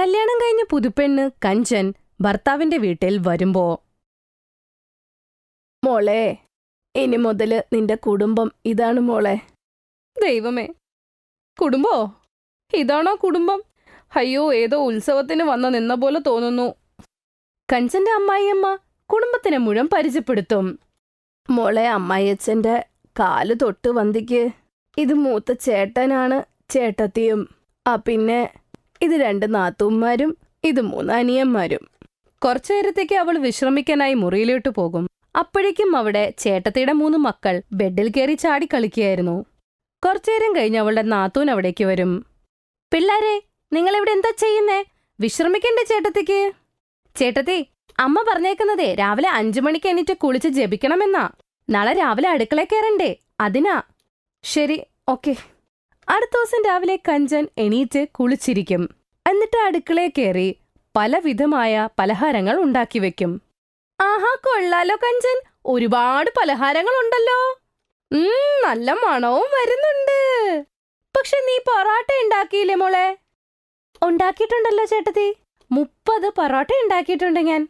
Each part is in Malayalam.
കല്യാണം കഴിഞ്ഞ പുതുപ്പെണ്ണ് കഞ്ചൻ ഭർത്താവിന്റെ വീട്ടിൽ വരുമ്പോ, മോളെ, ഇനി മുതല് നിന്റെ കുടുംബം ഇതാണ് മോളെ. ദൈവമേ, കുടുംബോ? ഇതാണോ കുടുംബം? അയ്യോ, ഏതോ ഉത്സവത്തിന് വന്ന് നിന്ന പോലെ തോന്നുന്നു. കഞ്ചന്റെ അമ്മായിയമ്മ കുടുംബത്തിനെ മുഴുവൻ പരിചയപ്പെടുത്തും. മോളെ, അമ്മായിയച്ഛന്റെ കാല് തൊട്ട് വന്ദിക്ക്. ഇത് മൂത്ത ചേട്ടനാണ്, ചേട്ടത്തിയും. പിന്നെ ഇത് 2 നാത്തൂന്മാരും, ഇത് 3 അനിയന്മാരും. കുറച്ചു നേരത്തേക്ക് അവൾ വിശ്രമിക്കാനായി മുറിയിലോട്ട് പോകും. അപ്പോഴേക്കും അവിടെ ചേട്ടത്തിയുടെ 3 മക്കൾ ബെഡിൽ കയറി ചാടി കളിക്കുകയായിരുന്നു. കുറച്ചുനേരം കഴിഞ്ഞ് അവളുടെ നാത്തൂൻ അവിടേക്ക് വരും. പിള്ളാരെ, നിങ്ങളിവിടെ എന്താ ചെയ്യുന്നേ? വിശ്രമിക്കണ്ടേ ചേട്ടത്തിക്ക്? ചേട്ടത്തി, അമ്മ പറഞ്ഞേക്കുന്നതേ രാവിലെ 5 മണിക്ക് എണീറ്റ് കുളിച്ച് ജപിക്കണമെന്നാ. നാളെ രാവിലെ അടുക്കള കയറണ്ടേ, അതിനാ. ശരി, ഓക്കെ. അടുത്ത ദിവസം രാവിലെ കഞ്ചൻ എണീറ്റ് കുളിച്ചിരിക്കും. എന്നിട്ട് അടുക്കളയെ കയറി പലവിധമായ പലഹാരങ്ങൾ ഉണ്ടാക്കി വെക്കും. ആഹാ, കൊള്ളാലോ കഞ്ചൻ, ഒരുപാട് പലഹാരങ്ങളുണ്ടല്ലോ. നല്ല മണവും വരുന്നുണ്ട്. പക്ഷെ നീ പൊറോട്ട ഉണ്ടാക്കിയില്ലേ മോളെ? ഉണ്ടാക്കിയിട്ടുണ്ടല്ലോ ചേട്ടത്തി, 30 പൊറോട്ട ഉണ്ടാക്കിയിട്ടുണ്ട് ഞാൻ.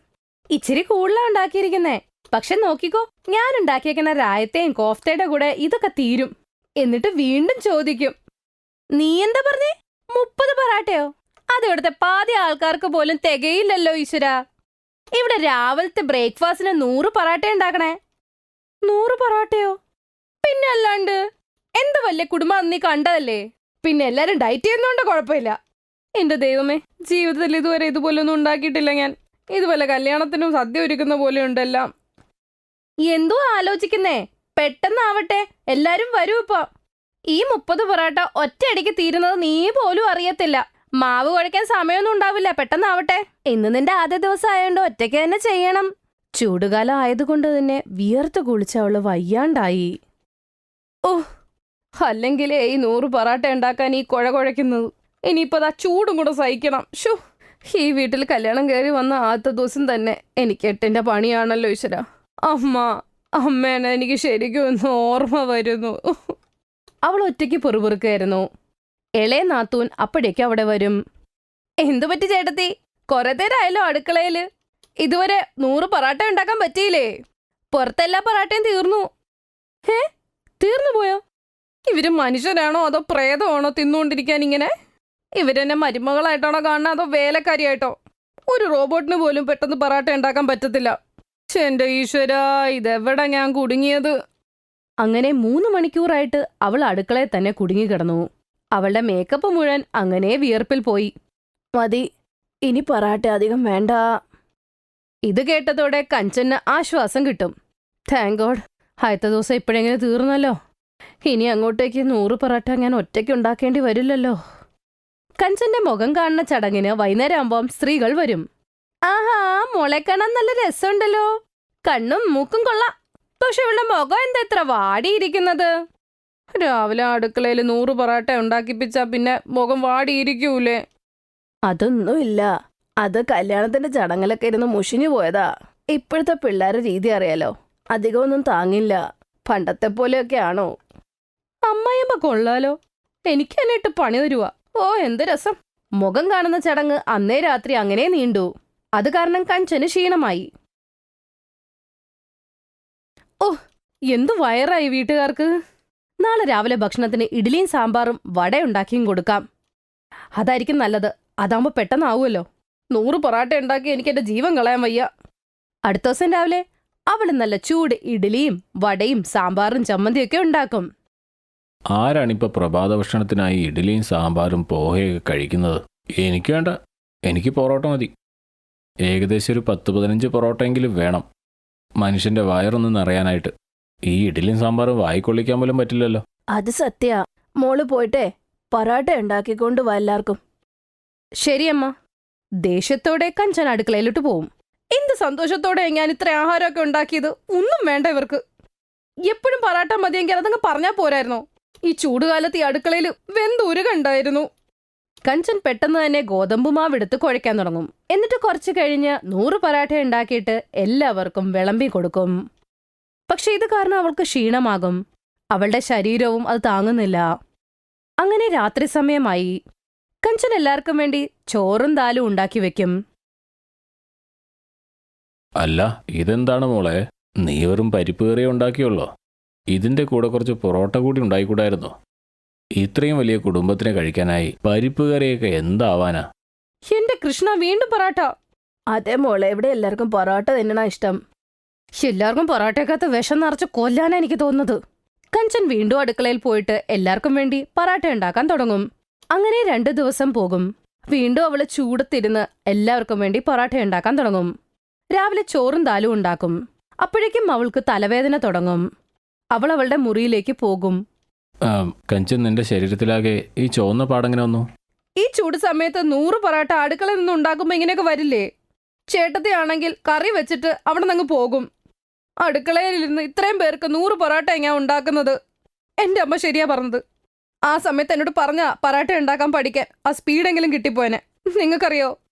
ഇച്ചിരി കൂടുതലാ ഉണ്ടാക്കിയിരിക്കുന്നേ. പക്ഷെ നോക്കിക്കോ, ഞാൻ ഉണ്ടാക്കിയേക്കുന്ന രായത്തെയും കോഫ്തയുടെ കൂടെ ഇതൊക്കെ തീരും. എന്നിട്ട് വീണ്ടും ചോദിക്കും, നീ എന്താ പറഞ്ഞേ? 30 പൊറാട്ടയോ? അത് ഇവിടുത്തെ പാതി ആൾക്കാർക്ക് പോലും തികയില്ലല്ലോ ഈശ്വര. ഇവിടെ രാവിലത്തെ ബ്രേക്ക്ഫാസ്റ്റിന് 100 പൊറാട്ട ഉണ്ടാക്കണേ. 100 പൊറാട്ടയോ? പിന്നെ അല്ലാണ്ട് എന്ത് വലിയ കുടുംബം നീ കണ്ടതല്ലേ. പിന്നെ എല്ലാരും ഡയറ്റ് ചെയ്യുന്നോണ്ട് കുഴപ്പമില്ല. എന്റെ ദൈവമേ, ജീവിതത്തിൽ ഇതുവരെ ഇതുപോലൊന്നും ഉണ്ടാക്കിയിട്ടില്ല ഞാൻ. ഇതുപോലെ കല്യാണത്തിനും സദ്യ ഒരുക്കുന്ന പോലെ ഉണ്ടെല്ലാം. എന്തോ ആലോചിക്കുന്നേ? പെട്ടെന്നാവട്ടെ, എല്ലാരും വരൂ. ഇപ്പൊ ഈ 30 പൊറോട്ട ഒറ്റയടിക്ക് തീരുന്നത് നീ പോലും അറിയത്തില്ല. മാവ് കുഴയ്ക്കാൻ സമയമൊന്നും ഉണ്ടാവില്ല, പെട്ടെന്നാവട്ടെ. ഇന്ന് നിന്റെ ആദ്യ ദിവസം ആയതുകൊണ്ട് ഒറ്റയ്ക്ക് തന്നെ ചെയ്യണം. ചൂടുകാലം ആയതുകൊണ്ട് തന്നെ വിയർത്ത് കുളിച്ച് അവള് വയ്യാണ്ടായി. അല്ലെങ്കിലേ ഈ 100 പൊറാട്ട ഉണ്ടാക്കാൻ ഈ കുഴയ്ക്കുന്നത്. ഇനിയിപ്പോ ആ ചൂടും കൂടെ സഹിക്കണം. ഷോ, ഈ വീട്ടിൽ കല്യാണം കയറി വന്ന ആദ്യത്തെ ദിവസം തന്നെ എനിക്ക് 8ന്റെ പണിയാണല്ലോ ഈശ്വര. അമ്മേനെ എനിക്ക് ശരിക്കും ഒന്ന് ഓർമ്മ വരുന്നു. അവൾ ഒറ്റയ്ക്ക് പെറുപെറുക്കായിരുന്നു. ഇളയ നാത്തൂൻ അപ്പോഴേക്കും അവിടെ വരും. എന്തു പറ്റി ചേട്ടത്തി? കുറെ നേരമായല്ലോ അടുക്കളയില്. ഇതുവരെ 100 പൊറാട്ട ഉണ്ടാക്കാൻ പറ്റിയില്ലേ? പുറത്തെല്ലാ പൊറാട്ടയും തീർന്നു. തീർന്നു പോയോ? ഇവര് മനുഷ്യരാണോ അതോ പ്രേതമാണോ തിന്നുകൊണ്ടിരിക്കാൻ ഇങ്ങനെ? ഇവരെന്നെ മരുമകളായിട്ടാണോ കാണുന്നത് അതോ വേലക്കാരിയായിട്ടോ? ഒരു റോബോട്ടിന് പോലും പെട്ടെന്ന് പൊറാട്ട ഉണ്ടാക്കാൻ പറ്റത്തില്ല. എന്റെ ഈശ്വര, ഇതെവിടെ ഞാൻ കുടുങ്ങിയത്? അങ്ങനെ 3 മണിക്കൂറായിട്ട് അവൾ അടുക്കളയിൽ തന്നെ കുടുങ്ങിക്കിടന്നു. അവളുടെ മേക്കപ്പ് മുഴുവൻ അങ്ങനെ വിയർപ്പിൽ പോയി. മതി, ഇനി പൊറാട്ട അധികം വേണ്ട. ഇത് കേട്ടതോടെ കഞ്ചന് ആശ്വാസം കിട്ടും. താങ്ക് ഗോഡ്, ആദ്യത്തെ ദിവസം ഇപ്പോഴെങ്കിലും തീർന്നല്ലോ. ഇനി അങ്ങോട്ടേക്ക് 100 പൊറാട്ട ഞാൻ ഒറ്റയ്ക്ക് ഉണ്ടാക്കേണ്ടി വരില്ലല്ലോ. കഞ്ചന്റെ മുഖം കാണുന്ന ചടങ്ങിന് വൈകുന്നേരം ആകുമ്പോൾ സ്ത്രീകൾ വരും. ആഹാ, മോളെ കാണാൻ നല്ല രസമുണ്ടല്ലോ. കണ്ണും മൂക്കും കൊള്ളാം. പക്ഷെ ഇവളുടെ മുഖം എന്താ ഇത്ര വാടിയിരിക്കുന്നത്? രാവിലെ അടുക്കളയിൽ 100 പൊറാട്ട ഉണ്ടാക്കിപ്പിച്ചാ പിന്നെ മുഖം വാടിയിരിക്കൂലേ? അതൊന്നുമില്ല, അത് കല്യാണത്തിന്റെ ചടങ്ങിലൊക്കെ ഇരുന്ന് മുഷിഞ്ഞു പോയതാ. ഇപ്പോഴത്തെ പിള്ളേരെ രീതി അറിയാലോ, അധികമൊന്നും താങ്ങില്ല. പണ്ടത്തെ പോലെയൊക്കെ ആണോ? അമ്മായിയമ്മ കൊള്ളാലോ, എനിക്ക് തന്നെ ഇട്ട് പണി തരുവാ. എന്ത് രസം. മുഖം കാണുന്ന ചടങ്ങ് അന്നേ രാത്രി അങ്ങനെ നീണ്ടു. അത് കാരണം കഞ്ചന് ക്ഷീണമായി. എന്തു വയറായി വീട്ടുകാർക്ക്. നാളെ രാവിലെ ഭക്ഷണത്തിന് ഇഡ്ഡലിയും സാമ്പാറും വടയുണ്ടാക്കിയും കൊടുക്കാം. അതായിരിക്കും നല്ലത്. അതാകുമ്പോൾ പെട്ടെന്നാവുമല്ലോ. 100 പൊറാട്ട ഉണ്ടാക്കി എനിക്ക് എന്റെ ജീവൻ കളയാൻ വയ്യ. അടുത്ത ദിവസം രാവിലെ അവള് നല്ല ചൂട് ഇഡ്ഡലിയും വടയും സാമ്പാറും ചമ്മന്തിയൊക്കെ ഉണ്ടാക്കും. ആരാണിപ്പോൾ പ്രഭാത ഭക്ഷണത്തിനായി ഇഡ്ഡലിയും സാമ്പാറും പോഹയൊക്കെ കഴിക്കുന്നത്? എനിക്ക് വേണ്ട, എനിക്ക് പൊറോട്ട മതി. ഏകദേശം ഒരു 10-15 പൊറോട്ടയെങ്കിലും വേണം മനുഷ്യന്റെ വയറൊന്നും നിറയാനായിട്ട്. ഈ ഇഡ്ഡലിയും സാമ്പാറും വായിക്കൊള്ളിക്കാൻ പോലും പറ്റില്ലല്ലോ. അത് സത്യ. മോള് പോയിട്ടെ പൊറോട്ട ഉണ്ടാക്കിക്കൊണ്ട് വാ എല്ലാവർക്കും. ശരിയമ്മ. ദേഷ്യത്തോടെ കഞ്ചൻ അടുക്കളയിലോട്ട് പോവും. എന്ത് സന്തോഷത്തോടെ ഞാൻ ഇത്ര ആഹാരമൊക്കെ ഉണ്ടാക്കിയത്. ഒന്നും വേണ്ട ഇവർക്ക്. എപ്പോഴും പൊറോട്ട മതിയെങ്കിൽ അതങ്ങ് പറഞ്ഞാൽ പോരായിരുന്നോ? ഈ ചൂടുകാലത്ത് ഈ അടുക്കളയിൽ വെന്തുരുകുണ്ടായിരുന്നു. കഞ്ചൻ പെട്ടെന്ന് തന്നെ ഗോതമ്പുമാവെടുത്ത് കുഴയ്ക്കാൻ തുടങ്ങും. എന്നിട്ട് കുറച്ച് കഴിഞ്ഞ് 100 പൊറാട്ട ഉണ്ടാക്കിയിട്ട് എല്ലാവർക്കും വിളമ്പി കൊടുക്കും. പക്ഷെ ഇത് കാരണം അവൾക്ക് ക്ഷീണമാകും. അവളുടെ ശരീരവും അത് താങ്ങുന്നില്ല. അങ്ങനെ രാത്രി സമയമായി. കഞ്ചൻ എല്ലാവർക്കും വേണ്ടി ചോറും ദാലും ഉണ്ടാക്കി വെക്കും. അല്ല, ഇതെന്താണ് മോളെ? നീ വെറും പരിപ്പ് കറിയേ ഉണ്ടാക്കിയുള്ളോ? ഇതിന്റെ കൂടെ കുറച്ച് പൊറോട്ട കൂടി ഉണ്ടായിക്കൂടായിരുന്നോ? ഇത്രയും വലിയ കുടുംബത്തിനെ കഴിക്കാനായി പരിപ്പ് കറിയൊക്കെ എന്താവാനാ? എന്റെ കൃഷ്ണ, വീണ്ടും പൊറോട്ട. അതെ മോളെ, ഇവിടെ എല്ലാവർക്കും പൊറോട്ട തന്നെയാ ഇഷ്ടം. എല്ലാവർക്കും പൊറോട്ടയ്ക്കകത്ത് വിഷം നിറച്ച് കൊല്ലാനാ എനിക്ക് തോന്നുന്നത്. കഞ്ചൻ വീണ്ടും അടുക്കളയിൽ പോയിട്ട് എല്ലാവർക്കും വേണ്ടി പൊറോട്ട ഉണ്ടാക്കാൻ തുടങ്ങും. അങ്ങനെ 2 ദിവസം പോകും. വീണ്ടും അവള് ചൂടത്തിരുന്ന് എല്ലാവർക്കും വേണ്ടി പൊറോട്ട ഉണ്ടാക്കാൻ തുടങ്ങും. രാവിലെ ചോറും ദാലും ഉണ്ടാക്കും. അപ്പോഴേക്കും അവൾക്ക് തലവേദന തുടങ്ങും. അവൾ അവളുടെ മുറിയിലേക്ക് പോകും. കഞ്ചൻ, നിന്റെ ശരീരത്തിലാകെ ഈ ചുവന്ന പാടെങ്ങനെ വന്നു? ഈ ചൂട് സമയത്ത് 100 പൊറോട്ട അടുക്കളയിൽ നിന്ന് ഉണ്ടാക്കുമ്പോ ഇങ്ങനെയൊക്കെ വരില്ലേ? ചേട്ടത്തിയാണെങ്കിൽ കറി വെച്ചിട്ട് അവിടെ നിന്ന് പോകും. അടുക്കളയിലിരുന്ന് ഇത്രയും പേർക്ക് 100 പൊറോട്ട എങ്ങനെയാ ഉണ്ടാക്കുന്നത്? എന്റെ അമ്മ ശരിയാ പറഞ്ഞത്. ആ സമയത്ത് എന്നോട് പറഞ്ഞ പൊറോട്ട ഉണ്ടാക്കാൻ പഠിക്കാൻ ആ സ്പീഡെങ്കിലും കിട്ടിപ്പോയനെ. നിങ്ങൾക്കറിയോ,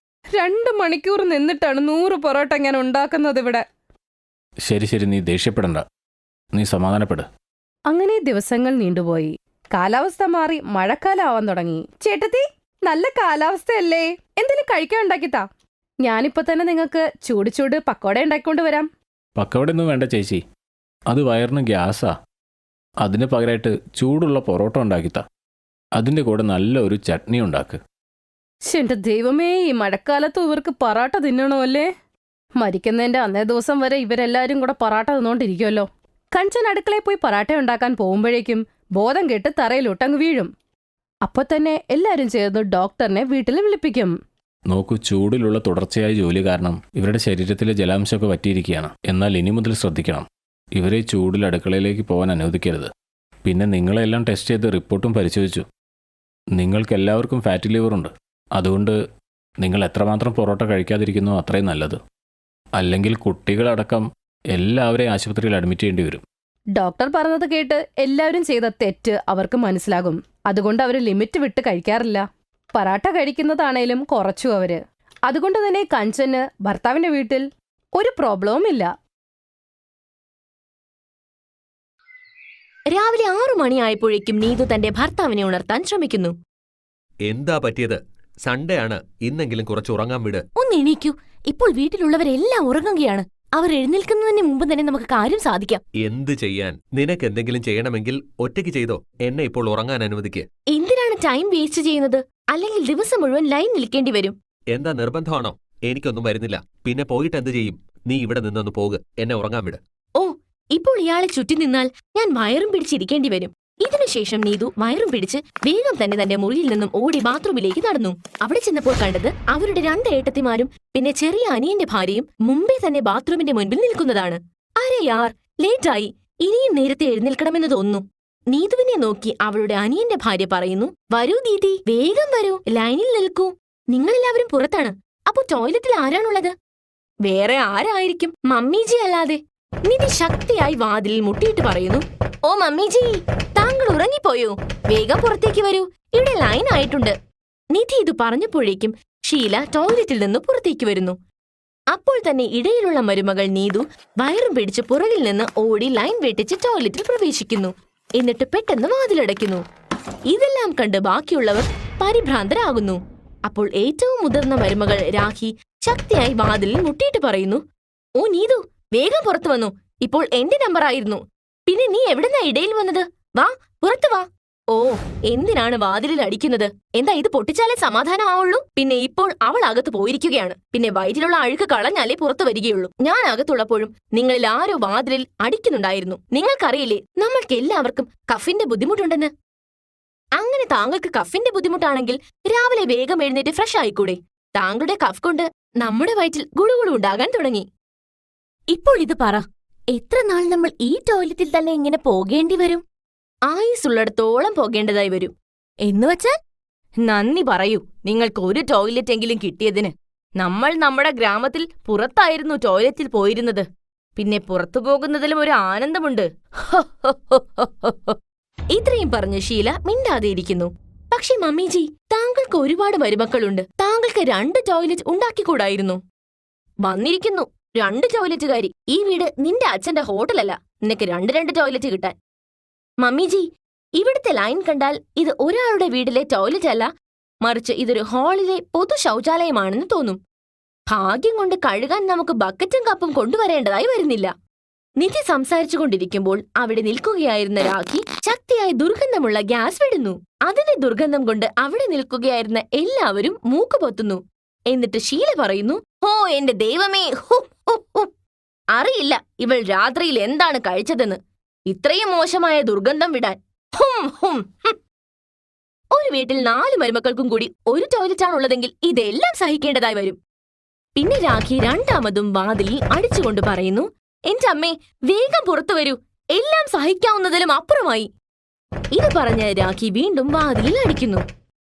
2 മണിക്കൂർ നിന്നിട്ടാണ് 100 പൊറോട്ട എങ്ങനെ ഉണ്ടാക്കുന്നത് ഇവിടെ. ശരി ശരി, നീ ദേഷ്യപ്പെടണ്ട, നീ സമാധാനപ്പെട്. അങ്ങനെ ദിവസങ്ങൾ നീണ്ടുപോയി. കാലാവസ്ഥ മാറി മഴക്കാലം ആവാൻ തുടങ്ങി. ചേട്ടത്തി, നല്ല കാലാവസ്ഥയല്ലേ? എന്തെങ്കിലും കഴിക്കാൻ ഉണ്ടാക്കിത്താ. ഞാനിപ്പോ തന്നെ നിങ്ങൾക്ക് ചൂട് ചൂട് പക്കോട ഉണ്ടാക്കിക്കൊണ്ട് വരാം. പക്കവടയൊന്നും വേണ്ട ചേച്ചി, അത് വയറിന് ഗ്യാസാ. അതിന് പകരമായിട്ട് ചൂടുള്ള പൊറോട്ട ഉണ്ടാക്കിത്താ. അതിൻ്റെ കൂടെ നല്ല ഒരു ചട്നി ഉണ്ടാക്ക്. എന്റെ ദൈവമേ, ഈ മഴക്കാലത്ത് ഇവർക്ക് പൊറാട്ട തിന്നണോ അല്ലേ? മരിക്കുന്നതിന്റെ അന്നേ ദിവസം വരെ ഇവരെല്ലാരും കൂടെ പൊറാട്ട തിന്നോണ്ടിരിക്കുമല്ലോ. കഞ്ചൻ അടുക്കളയിൽ പോയി പൊറാട്ട ഉണ്ടാക്കാൻ പോകുമ്പോഴേക്കും ബോധം കെട്ട് തറയിലോട്ടങ്ങ് വീഴും. അപ്പൊ തന്നെ എല്ലാരും ചേർന്ന് ഡോക്ടറിനെ വീട്ടിൽ വിളിപ്പിക്കും. നോക്കൂ, ചൂടിലുള്ള തുടർച്ചയായ ജോലി കാരണം ഇവരുടെ ശരീരത്തിലെ ജലാംശമൊക്കെ വറ്റിയിരിക്കുകയാണ്. എന്നാൽ ഇനി മുതൽ ശ്രദ്ധിക്കണം, ഇവരെ ചൂടിൽ അടുക്കളയിലേക്ക് പോകാൻ അനുവദിക്കരുത്. പിന്നെ നിങ്ങളെല്ലാം ടെസ്റ്റ് ചെയ്ത് റിപ്പോർട്ടും പരിശോധിച്ചു. നിങ്ങൾക്കെല്ലാവർക്കും ഫാറ്റി ലിവറുണ്ട്. അതുകൊണ്ട് നിങ്ങൾ എത്രമാത്രം പൊറോട്ട കഴിക്കാതിരിക്കുന്നോ അത്രയും നല്ലത്. അല്ലെങ്കിൽ കുട്ടികളടക്കം എല്ലാവരെയും ആശുപത്രിയിൽ അഡ്മിറ്റ് ചെയ്യേണ്ടി വരും. ഡോക്ടർ പറഞ്ഞത് കേട്ട് എല്ലാവരും ചെയ്ത തെറ്റ് അവർക്ക് മനസ്സിലാകും. അതുകൊണ്ട് അവർ ലിമിറ്റ് വിട്ട് കഴിക്കാറില്ല. പൊറാട്ട കഴിക്കുന്നതാണേലും കുറച്ചു അവര്. അതുകൊണ്ട് തന്നെ കഞ്ചന് ഭർത്താവിന്റെ വീട്ടിൽ ഒരു പ്രോബ്ലവും ഇല്ല. രാവിലെ 6 മണിയായപ്പോഴേക്കും നീതു തന്റെ ഭർത്താവിനെ ഉണർത്താൻ ശ്രമിക്കുന്നു. എന്താ പറ്റിയത്? സൺഡേ ആണ്, ഇന്നെങ്കിലും കുറച്ച് ഉറങ്ങാൻ വിട്. ഒന്ന് എണീക്കൂ. ഇപ്പോൾ വീട്ടിലുള്ളവരെല്ലാം ഉറങ്ങുകയാണ്. അവർ എഴുന്നേൽക്കുന്നതിന് മുമ്പ് തന്നെ നമുക്ക് കാര്യം സാധിക്കാം. എന്ത് ചെയ്യാൻ? നിനക്ക് എന്തെങ്കിലും ചെയ്യണമെങ്കിൽ ഒറ്റയ്ക്ക് ചെയ്തോ. എന്നെ ഇപ്പോൾ ഉറങ്ങാൻ അനുവദിക്ക്. എന്തിനാണ് ടൈം വേസ്റ്റ് ചെയ്യുന്നത്? അല്ലെങ്കിൽ ദിവസം മുഴുവൻ ലൈൻ നിൽക്കേണ്ടി വരും. എന്താ നിർബന്ധമാണോ? എനിക്കൊന്നും വരുന്നില്ല. പിന്നെ പോയിട്ട് എന്ത് ചെയ്യും? നീ ഇവിടെ നിന്നൊന്ന് പോക്. എന്നെ ഉറങ്ങാൻ വിട്. ഓ, ഇപ്പോൾ ഇയാളെ ചുറ്റി നിന്നാൽ ഞാൻ വയറും പിടിച്ചിരിക്കേണ്ടി വരും. ഇതിനുശേഷം നീതു വയറും പിടിച്ച് വേഗം തന്നെ തന്റെ മുറിയിൽ നിന്നും ഓടി ബാത്റൂമിലേക്ക് നടന്നു. അവിടെ ചെന്നപ്പോൾ കണ്ടത് അവരുടെ 2 ഏട്ടത്തിമാരും പിന്നെ ചെറിയ അനിയന്റെ ഭാര്യയും മുമ്പേ തന്നെ ബാത്റൂമിന്റെ മുൻപിൽ നിൽക്കുന്നതാണ്. അരെ യാർ, ലേറ്റായി. ഇനിയും നേരത്തെ എഴുന്നേൽക്കണമെന്ന് തോന്നുന്നു. നീതുവിനെ നോക്കി അവളുടെ അനിയന്റെ ഭാര്യ പറയുന്നു, വരൂ ദീദി, വേഗം വരൂ, ലൈനിൽ നിൽക്കൂ. നിങ്ങളെല്ലാവരും പുറത്താണ്. അപ്പൊ ടോയ്ലറ്റിൽ ആരാണുള്ളത്? വേറെ ആരായിരിക്കും? മമ്മീജി അല്ലാതെ. നിധി ശക്തിയായി വാതിലിൽ മുട്ടിയിട്ട് പറയുന്നു, ഓ മമ്മീജി, താങ്കൾ ഉറങ്ങിപ്പോയോ? വേഗം പുറത്തേക്ക് വരൂ, ഇവിടെ ലൈൻ ആയിട്ടുണ്ട്. നിധി ഇത് പറഞ്ഞപ്പോഴേക്കും ഷീല ടോയ്ലറ്റിൽ നിന്ന് പുറത്തേക്ക് വരുന്നു. അപ്പോൾ തന്നെ ഇടയിലുള്ള മരുമകൾ നീതു വയറും പിടിച്ച് പുറകിൽ നിന്ന് ഓടി ലൈൻ വെട്ടിച്ച് ടോയ്ലറ്റിൽ പ്രവേശിക്കുന്നു. എന്നിട്ട് പെട്ടെന്ന് വാതിലടയ്ക്കുന്നു. ഇതെല്ലാം കണ്ട് ബാക്കിയുള്ളവർ പരിഭ്രാന്തരാകുന്നു. അപ്പോൾ ഏറ്റവും മുതിർന്ന മരുമകൾ രാഖി ശക്തിയായി വാതിലിൽ മുട്ടിയിട്ട് പറയുന്നു, ഓ നീതു, വേഗം പുറത്തു വന്നു. ഇപ്പോൾ എന്റെ നമ്പറായിരുന്നു. പിന്നെ നീ എവിടെന്നാ ഇടയിൽ വന്നത്? വാ, പുറത്തു വാ. ഓ, എന്തിനാണ് വാതിലിൽ അടിക്കുന്നത്? എന്താ ഇത് പൊട്ടിച്ചാലേ സമാധാനമാവുള്ളൂ? പിന്നെ ഇപ്പോൾ അവൾ അകത്ത് പോയിരിക്കുകയാണ്. പിന്നെ വയറ്റിലുള്ള അഴുക്ക് കളഞ്ഞാലേ പുറത്തു വരികയുള്ളൂ. ഞാൻ അകത്തുള്ളപ്പോഴും നിങ്ങളിൽ ആരോ വാതിലിൽ അടിക്കുന്നുണ്ടായിരുന്നു. നിങ്ങൾക്കറിയില്ലേ, നമ്മൾക്ക് എല്ലാവർക്കും കഫിന്റെ ബുദ്ധിമുട്ടുണ്ടെന്ന്. അങ്ങനെ താങ്കൾക്ക് കഫിന്റെ ബുദ്ധിമുട്ടാണെങ്കിൽ രാവിലെ വേഗം എഴുന്നേറ്റ് ഫ്രഷ് ആയിക്കൂടെ? താങ്കളുടെ കഫ് കൊണ്ട് നമ്മുടെ വയറ്റിൽ ഗുളുഗുളു ഉണ്ടാകാൻ തുടങ്ങി. ഇപ്പോൾ ഇത് പറ, എത്ര നാൾ നമ്മൾ ഈ ടോയ്ലറ്റിൽ തന്നെ ഇങ്ങനെ പോകേണ്ടി വരും? ആയുസുള്ളിടത്തോളം പോകേണ്ടതായി വരും. എന്നുവച്ചാൽ നന്ദി പറയൂ, നിങ്ങൾക്ക് ഒരു ടോയ്ലറ്റ് എങ്കിലും കിട്ടിയതിന്. നമ്മൾ നമ്മുടെ ഗ്രാമത്തിൽ പുറത്തായിരുന്നു ടോയ്ലറ്റിൽ പോയിരുന്നത്. പിന്നെ പുറത്തു പോകുന്നതിലും ഒരു ആനന്ദമുണ്ട്. ഇത്രയും പറഞ്ഞ് ഷീല മിണ്ടാതെയിരിക്കുന്നു. പക്ഷെ മമ്മീജി, താങ്കൾക്ക് ഒരുപാട് മരുമക്കളുണ്ട്. താങ്കൾക്ക് 2 ടോയ്ലറ്റ് ഉണ്ടാക്കിക്കൂടായിരുന്നു? വന്നിരിക്കുന്നു 2 ടോയ്ലറ്റുകാരി. ഈ വീട് നിന്റെ അച്ഛന്റെ ഹോട്ടലല്ല, നിനക്ക് 2 ടോയ്ലറ്റ് കിട്ടാൻ. മമ്മീജി, ഇവിടുത്തെ ലൈൻ കണ്ടാൽ ഇത് ഒരാളുടെ വീട്ടിലെ ടോയ്ലറ്റ് അല്ല, മറിച്ച് ഇതൊരു ഹാളിലെ പൊതു ശൗചാലയമാണെന്ന് തോന്നും. ഭാഗ്യം കൊണ്ട് കഴുകാൻ നമുക്ക് ബക്കറ്റും കപ്പും കൊണ്ടുവരേണ്ടതായി വരുന്നില്ല. നിധി സംസാരിച്ചുകൊണ്ടിരിക്കുമ്പോൾ അവിടെ നിൽക്കുകയായിരുന്ന രാഖി ശക്തിയായി ദുർഗന്ധമുള്ള ഗ്യാസ് വിടുന്നു. അതിന്റെ ദുർഗന്ധം കൊണ്ട് അവിടെ നിൽക്കുകയായിരുന്ന എല്ലാവരും മൂക്കുപൊത്തുന്നു. എന്നിട്ട് ഷീല പറയുന്നു, "ഓ എന്റെ ദൈവമേ, അറിയില്ല ഇവൾ രാത്രിയിൽ എന്താണ് കഴിച്ചതെന്ന്. ഇത്രയും മോശമായ ദുർഗന്ധം വിടാൻ. ഒരു വീട്ടിൽ 4 മരുമക്കൾക്കും കൂടി ഒരു ടോയ്ലറ്റാണുള്ളതെങ്കിൽ ഇതെല്ലാം സഹിക്കേണ്ടതായി വരും." പിന്നെ രാഖി രണ്ടാമതും വാതിലിൽ അടിച്ചുകൊണ്ട് പറയുന്നു, "എന്റെ അമ്മേ, വേഗം പുറത്തു വരൂ, എല്ലാം സഹിക്കാവുന്നതിലും അപ്പുറമായി." ഇത് പറഞ്ഞ് രാഖി വീണ്ടും വാതിലിൽ അടിക്കുന്നു.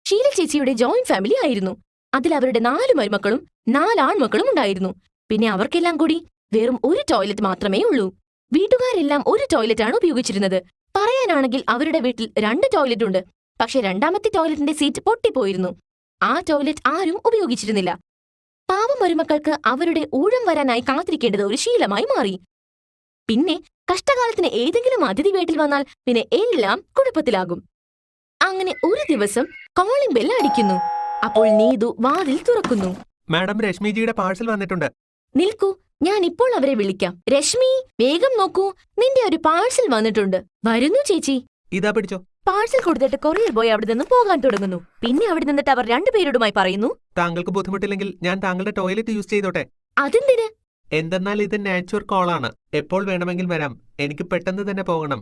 ഷീല ചേച്ചിയുടെ ജോയിന്റ് ഫാമിലി ആയിരുന്നു. അതിൽ അവരുടെ 4 മരുമക്കളും 4 ആൺമക്കളും ഉണ്ടായിരുന്നു. പിന്നെ അവർക്കെല്ലാം കൂടി വെറും ഒരു ടോയ്ലറ്റ് മാത്രമേ ഉള്ളൂ. വീട്ടുകാരെല്ലാം ഒരു ടോയ്ലറ്റാണ് ഉപയോഗിച്ചിരുന്നത്. പറയാനാണെങ്കിൽ അവരുടെ വീട്ടിൽ 2 ടോയ്ലറ്റ് ഉണ്ട്. പക്ഷെ രണ്ടാമത്തെ ടോയ്ലറ്റിന്റെ സീറ്റ് പൊട്ടിപ്പോയിരുന്നു. ആ ടോയ്ലറ്റ് ആരും ഉപയോഗിച്ചിരുന്നില്ല. പാവം മരുമക്കൾക്ക് അവരുടെ ഊഴം വരാനായി കാത്തിരിക്കേണ്ടത് ഒരു ശീലമായി മാറി. പിന്നെ കഷ്ടകാലത്തിന് ഏതെങ്കിലും അതിഥി വീട്ടിൽ വന്നാൽ പിന്നെ എല്ലാം കുഴപ്പത്തിലാകും. അങ്ങനെ ഒരു ദിവസം കോളിംഗ് ബെൽ അടിക്കുന്നു. അപ്പോൾ നീതു വാതിൽ തുറക്കുന്നു. മാഡം, രശ്മിജിയുടെ പാഴ്സൽ വന്നിട്ടുണ്ട്. നിൽക്കൂ, ഞാൻ ഇപ്പോൾ അവരെ വിളിക്കാം. രശ്മി, വേഗം നോക്കൂ, നിന്റെ ഒരു പാഴ്സൽ വന്നിട്ടുണ്ട്. വരുന്നു ചേച്ചി. ഇതാ പിടിച്ചോ. പാഴ്സൽ കൊടുത്തിട്ട് കൊറിയർ ബോയ് അവിടെ നിന്ന് പോകാൻ തുടങ്ങുന്നു. പിന്നെ അവിടെ നിന്നിട്ട് അവർ 2 പേരോടുമായി പറയുന്നു, താങ്കൾക്ക് ബുദ്ധിമുട്ടില്ലെങ്കിൽ ഞാൻ താങ്കളുടെ ടോയ്ലറ്റ് യൂസ് ചെയ്തോട്ടെ. അതെന്തിന്? എന്തെന്നാൽ ഇത് നാച്ചുറൽ കോളാണ്. എപ്പോൾ വേണമെങ്കിൽ വരാം. എനിക്ക് പെട്ടെന്ന് തന്നെ പോകണം.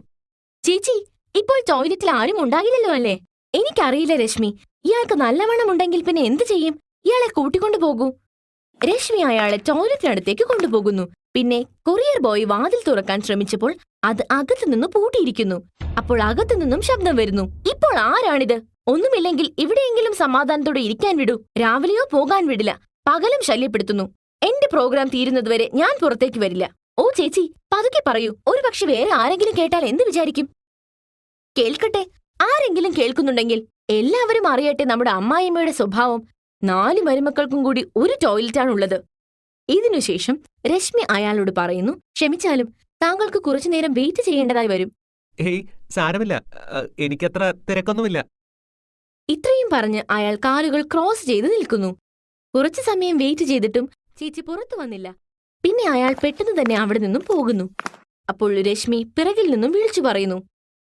ചേച്ചി, ഇപ്പോൾ ടോയ്ലറ്റിൽ ആരും ഉണ്ടാകില്ലല്ലോ അല്ലേ? എനിക്കറിയില്ല രശ്മി. ഇയാൾക്ക് നല്ലവണ്ണം ഉണ്ടെങ്കിൽ പിന്നെ എന്ത് ചെയ്യും? ഇയാളെ കൂട്ടിക്കൊണ്ടു പോകൂ. രശ്മി അയാളെ ടോയ്ലറ്റിനടുത്തേക്ക് കൊണ്ടുപോകുന്നു. പിന്നെ കൊറിയർ ബോയ് വാതിൽ തുറക്കാൻ ശ്രമിച്ചപ്പോൾ അത് അകത്തുനിന്ന് പൂട്ടിയിരിക്കുന്നു. അപ്പോൾ അകത്തുനിന്നും ശബ്ദം വരുന്നു. ഇപ്പോൾ ആരാണിത്? ഒന്നുമില്ലെങ്കിൽ ഇവിടെയെങ്കിലും സമാധാനത്തോടെ ഇരിക്കാൻ വിടൂ. രാവിലെയോ പോകാൻ വിടില്ല, പകലും ശല്യപ്പെടുത്തുന്നു. എന്റെ പ്രോഗ്രാം തീരുന്നതുവരെ ഞാൻ പുറത്തേക്ക് വരില്ല. ഓ ചേച്ചി, പതുക്കെ പറയൂ. ഒരുപക്ഷെ വേറെ ആരെങ്കിലും കേട്ടാൽ എന്ത് വിചാരിക്കും? കേൾക്കട്ടെ, ആരെങ്കിലും കേൾക്കുന്നുണ്ടെങ്കിൽ എല്ലാവരും അറിയട്ടെ നമ്മുടെ അമ്മായിയമ്മയുടെ സ്വഭാവം. 4 മരുമക്കൾക്കും കൂടി ഒരു ടോയ്ലറ്റാണുള്ളത്. ഇതിനുശേഷം രശ്മി അയാളോട് പറയുന്നു, ക്ഷമിച്ചാലും താങ്കൾക്ക് കുറച്ചുനേരം വെയിറ്റ് ചെയ്യേണ്ടതായി വരും. ഏയ് സാരമില്ല, എനിക്കത്ര തിരക്കൊന്നുമില്ല. ഇത്രയും പറഞ്ഞ് അയാൾ കാലുകൾ ക്രോസ് ചെയ്ത് നിൽക്കുന്നു. കുറച്ചു സമയം വെയിറ്റ് ചെയ്തിട്ടും ചേച്ചി പുറത്തു വന്നില്ല. പിന്നെ അയാൾ പെട്ടെന്ന് തന്നെ അവിടെ നിന്നും പോകുന്നു. അപ്പോൾ രശ്മി പിറകിൽ നിന്നും വിളിച്ചു പറയുന്നു,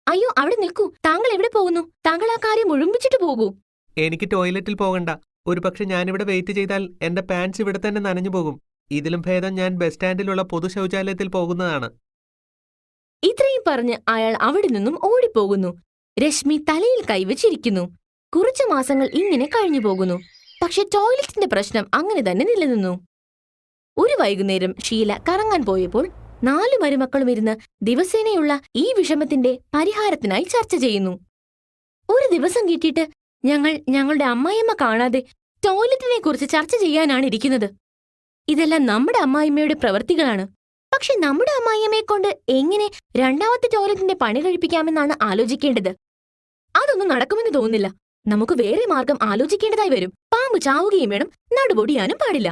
അയ്യോ അവിടെ നിൽക്കൂ, താങ്കൾ എവിടെ പോകുന്നു? താങ്കൾ ആ കാര്യം മുഴുമിച്ചിട്ട് പോകൂ. എനിക്ക് ടോയ്ലറ്റിൽ പോകണ്ട. ഒരുപക്ഷെ ഞാനിവിടെ വെയിറ്റ് ചെയ്താൽ എന്റെ പാൻസ് ഇവിടെ തന്നെ നനഞ്ഞു പോകും. ഇതിലും ഭേദം ഞാൻ ബസ് സ്റ്റാൻഡിലുള്ള പൊതു ശൗചാലയത്തിൽ പോകുന്നതാണ്. ഇത്രയും പറഞ്ഞ് അയാൾ അവിടെ നിന്നും ഓടിപ്പോകുന്നു. രശ്മി തലയിൽ കൈവച്ചിരിക്കുന്നു. കുറച്ചു മാസങ്ങൾ ഇങ്ങനെ കഴിഞ്ഞു പോകുന്നു. പക്ഷെ ടോയ്ലറ്റിന്റെ പ്രശ്നം അങ്ങനെ തന്നെ നിലനിന്നു. ഒരു വൈകുന്നേരം ഷീല കറങ്ങാൻ പോയപ്പോൾ 4 മരുമക്കളും ഇരുന്ന് ദിവസേനയുള്ള ഈ വിഷമത്തിന്റെ പരിഹാരത്തിനായി ചർച്ച ചെയ്യുന്നു. ഒരു ദിവസം കിട്ടിയിട്ട് ഞങ്ങളുടെ അമ്മായിയമ്മ കാണാതെ ടോയ്ലറ്റിനെ കുറിച്ച് ചർച്ച ചെയ്യാനാണ് ഇരിക്കുന്നത്. ഇതെല്ലാം നമ്മുടെ അമ്മായിയമ്മയുടെ പ്രവൃത്തികളാണ്. പക്ഷെ നമ്മുടെ അമ്മായിയമ്മയെ കൊണ്ട് എങ്ങനെ രണ്ടാമത്തെ ടോയ്ലറ്റിന്റെ പണി കഴിപ്പിക്കാമെന്നാണ് ആലോചിക്കേണ്ടത്. അതൊന്നും നടക്കുമെന്ന് തോന്നുന്നില്ല. നമുക്ക് വേറെ മാർഗം ആലോചിക്കേണ്ടതായി വരും. പാമ്പ് ചാവുകയും വേണം, നടുപൊടിയാനും പാടില്ല.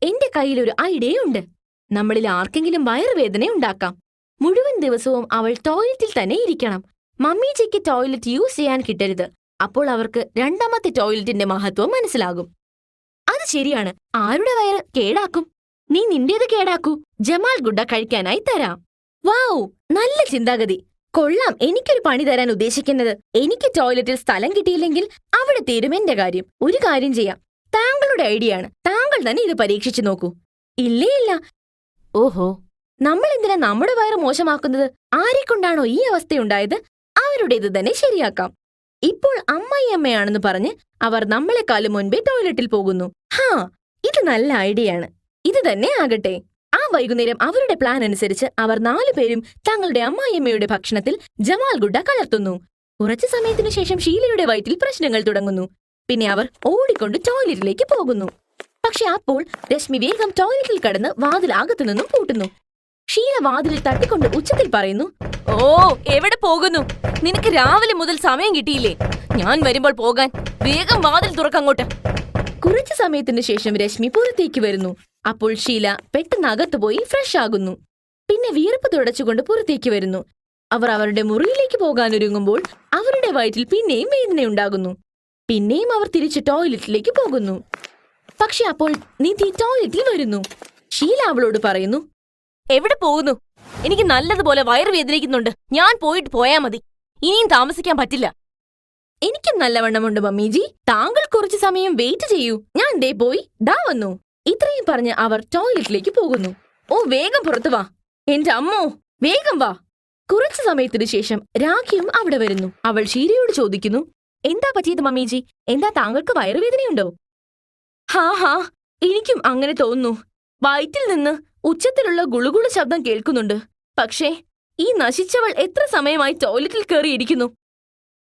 എന്റെ കയ്യിലൊരു ഐഡിയയുണ്ട്. നമ്മളിൽ ആർക്കെങ്കിലും വയറുവേദന ഉണ്ടാക്കാം. മുഴുവൻ ദിവസവും അവൾ ടോയ്ലറ്റിൽ തന്നെ ഇരിക്കണം. മമ്മീച്ചയ്ക്ക് ടോയ്ലറ്റ് യൂസ് ചെയ്യാൻ കിട്ടരുത്. അപ്പോൾ അവർക്ക് രണ്ടാമത്തെ ടോയ്ലറ്റിന്റെ മഹത്വം മനസ്സിലാകും. അത് ശരിയാണ്. ആരുടെ വയറ് കേടാക്കും? നീ നിന്റേത് കേടാക്കൂ. ജമാൽ ഗുഡ കഴിക്കാനായി തരാം. വാവ്, നല്ല ചിന്താഗതി. കൊള്ളാം. എനിക്കൊരു പണി തരാൻ ഉദ്ദേശിക്കുന്നത്. എനിക്ക് ടോയ്ലറ്റിൽ സ്ഥലം കിട്ടിയില്ലെങ്കിൽ അവിടെ തീരും എന്റെ കാര്യം. ഒരു കാര്യം ചെയ്യാം. താങ്കളുടെ ഐഡിയയാണ്. താങ്കൾ തന്നെ ഇത് പരീക്ഷിച്ചു നോക്കൂ. ഇല്ലേ ഇല്ല. ഓഹോ, നമ്മൾ എന്തിനാ നമ്മുടെ വയറ് മോശമാക്കുന്നത്? ആരെക്കൊണ്ടാണോ ഈ അവസ്ഥയുണ്ടായത് അവരുടേത് തന്നെ ശരിയാക്കാം. ഇപ്പോൾ അമ്മായിയമ്മയാണെന്ന് പറഞ്ഞ് അവർ നമ്മളെക്കാളും മുൻപേ ടോയ്ലറ്റിൽ പോകുന്നു. ഹാ, ഇത് നല്ല ഐഡിയയാണ്. ഇത് തന്നെ ആകട്ടെ. ആ വൈകുന്നേരം അവരുടെ പ്ലാൻ അനുസരിച്ച് അവർ 4 പേരും തങ്ങളുടെ അമ്മായിയമ്മയുടെ ഭക്ഷണത്തിൽ ജമാൽ ഗുഡ കലർത്തുന്നു. കുറച്ചു സമയത്തിനു ശേഷം ഷീലയുടെ വയറ്റിൽ പ്രശ്നങ്ങൾ തുടങ്ങുന്നു. പിന്നെ അവർ ഓടിക്കൊണ്ട് ടോയ്ലറ്റിലേക്ക് പോകുന്നു. പക്ഷെ അപ്പോൾ രശ്മി വേഗം ടോയ്ലറ്റിൽ കടന്ന് വാതിൽ അകത്തു നിന്നും പൂട്ടുന്നു. ഷീല വാതിലിൽ തട്ടിക്കൊണ്ട് ഉച്ചത്തിൽ പറയുന്നു, ഓ എവിടെ പോകുന്നു? നിനക്ക് രാവിലെ മുതൽ സമയം കിട്ടിയില്ലേ? ഞാൻ വരുമ്പോൾ പോകാൻ. വേഗം വാതിൽ തുറക്കങ്ങോട്ട്. കുറച്ചു സമയത്തിനു ശേഷം രശ്മി പുറത്തേക്ക് വരുന്നു. അപ്പോൾ ഷീല പെട്ടെന്ന് അകത്തുപോയി ഫ്രഷ് ആകുന്നു. പിന്നെ വിയർപ്പ് തുടച്ചുകൊണ്ട് പുറത്തേക്ക് വരുന്നു. അവർ അവരുടെ മുറിയിലേക്ക് പോകാനൊരുങ്ങുമ്പോൾ അവരുടെ വയറ്റിൽ പിന്നെയും വേദനയുണ്ടാകുന്നു. പിന്നെയും അവർ തിരിച്ച് ടോയ്ലറ്റിലേക്ക് പോകുന്നു. പക്ഷെ അപ്പോൾ നിധി ടോയ്ലറ്റിൽ വരുന്നു. ഷീല അവളോട് പറയുന്നു, എവിടെ പോകുന്നു? എനിക്ക് നല്ലതുപോലെ വയറുവേദനിക്കുന്നുണ്ട്. ഞാൻ പോയാ മതി. ഇനിയും താമസിക്കാൻ പറ്റില്ല. എനിക്കും നല്ലവണ്ണമുണ്ട് മമ്മീജി. താങ്കൾ കുറച്ചു സമയം വെയിറ്റ് ചെയ്യൂ. ഞാൻ പോയി വന്നു. ഇത്രയും പറഞ്ഞ് അവർ ടോയ്ലറ്റിലേക്ക് പോകുന്നു. ഓ, വേഗം പുറത്തു വാ. എന്റെ അമ്മോ, വേഗം വാ. കുറച്ചു സമയത്തിനു ശേഷം രാഖിയും അവിടെ വരുന്നു. അവൾ ഷീലയോട് ചോദിക്കുന്നു, എന്താ പറ്റിയത് മമ്മീജി? എന്താ താങ്കൾക്ക് വയറുവേദനയുണ്ടോ? ഹാ, എനിക്കും അങ്ങനെ തോന്നുന്നു. വയറ്റിൽ നിന്ന് ഉച്ചത്തിലുള്ള ഗുളുഗുളു ശബ്ദം കേൾക്കുന്നുണ്ട്. പക്ഷേ ഈ നശിച്ചവൾ എത്ര സമയമായി ടോയ്ലറ്റിൽ കയറിയിരിക്കുന്നു.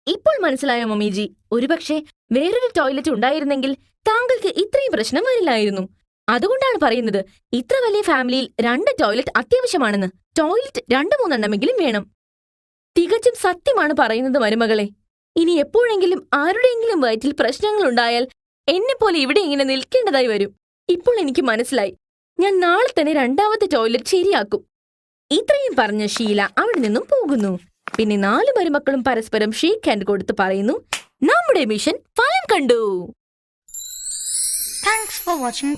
ഇപ്പോൾ മനസ്സിലായോ മമ്മീജി? ഒരുപക്ഷെ വേറൊരു ടോയ്ലറ്റ് ഉണ്ടായിരുന്നെങ്കിൽ താങ്കൾക്ക് ഇത്രയും പ്രശ്നം വരില്ലായിരുന്നു. അതുകൊണ്ടാണ് പറയുന്നത്, ഇത്ര വലിയ ഫാമിലിയിൽ 2 ടോയ്ലറ്റ് അത്യാവശ്യമാണെന്ന്. ടോയ്ലറ്റ് 2-3 വേണം. തികച്ചും സത്യമാണ് പറയുന്നത് മരുമകളെ. ഇനി എപ്പോഴെങ്കിലും ആരുടെയെങ്കിലും വയറ്റിൽ പ്രശ്നങ്ങൾ ഉണ്ടായാൽ എന്നെപ്പോലെ ഇവിടെ ഇങ്ങനെ നിൽക്കേണ്ടതായി വരും. ഇപ്പോൾ എനിക്ക് മനസ്സിലായി. ഞാൻ നാളെ തന്നെ 2ാമത്തെ ടോയ്ലറ്റ് ശരിയാക്കും. ഇത്രയും പറഞ്ഞ ഷീല അവിടെ നിന്നും പോകുന്നു. പിന്നെ 4 മരുമക്കളും പരസ്പരം ഷേക്ക് ഹാൻഡ് കൊടുത്ത് പറയുന്നു, നമ്മുടെ മിഷൻ ഫലം കണ്ടു. Thanks for watching.